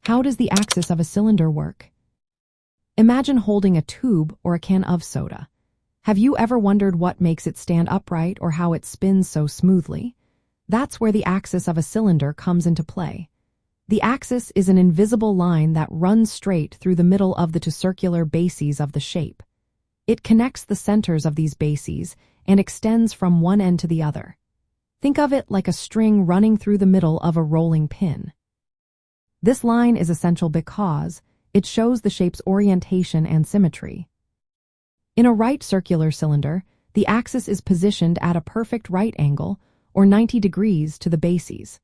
How does the axis of a cylinder work? Imagine holding a tube or a can of soda. Have you ever wondered what makes it stand upright or how it spins so smoothly? That's where the axis of a cylinder comes into play. The axis is an invisible line that runs straight through the middle of the two circular bases of the shape. It connects the centers of these bases and extends from one end to the other. Think of it like a string running through the middle of a rolling pin. This line is essential because it shows the shape's orientation and symmetry. In a right circular cylinder, the axis is positioned at a perfect right angle, or 90 degrees, to the bases.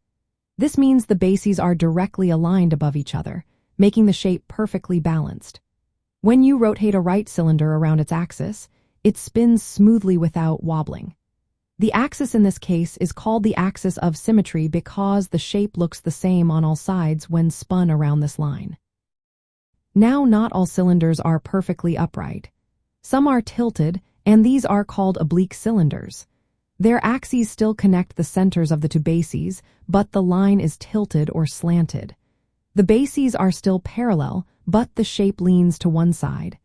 This means the bases are directly aligned above each other, making the shape perfectly balanced. When you rotate a right cylinder around its axis, it spins smoothly without wobbling. The axis in this case is called the axis of symmetry because the shape looks the same on all sides when spun around this line. Now, not all cylinders are perfectly upright. Some are tilted, and these are called oblique cylinders. Their axes still connect the centers of the two bases, but the line is tilted or slanted. The bases are still parallel, but the shape leans to one side.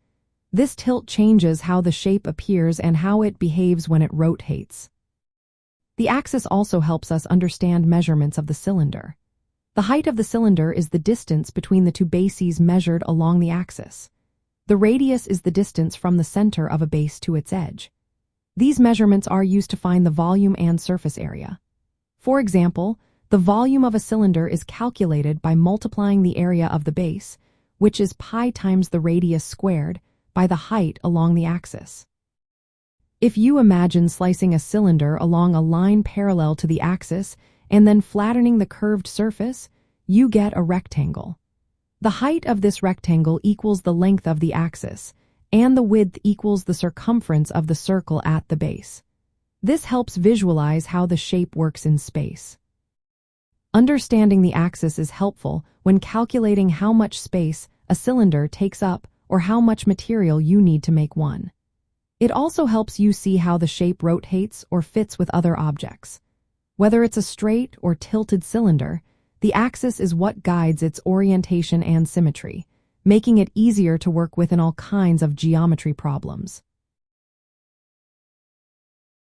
This tilt changes how the shape appears and how it behaves when it rotates. The axis also helps us understand measurements of the cylinder. The height of the cylinder is the distance between the two bases measured along the axis. The radius is the distance from the center of a base to its edge. These measurements are used to find the volume and surface area. For example, the volume of a cylinder is calculated by multiplying the area of the base, which is pi times the radius squared, by the height along the axis. If you imagine slicing a cylinder along a line parallel to the axis and then flattening the curved surface, you get a rectangle. The height of this rectangle equals the length of the axis, and the width equals the circumference of the circle at the base. This helps visualize how the shape works in space. Understanding the axis is helpful when calculating how much space a cylinder takes up or how much material you need to make one. It also helps you see how the shape rotates or fits with other objects. Whether it's a straight or tilted cylinder, the axis is what guides its orientation and symmetry, making it easier to work with in all kinds of geometry problems.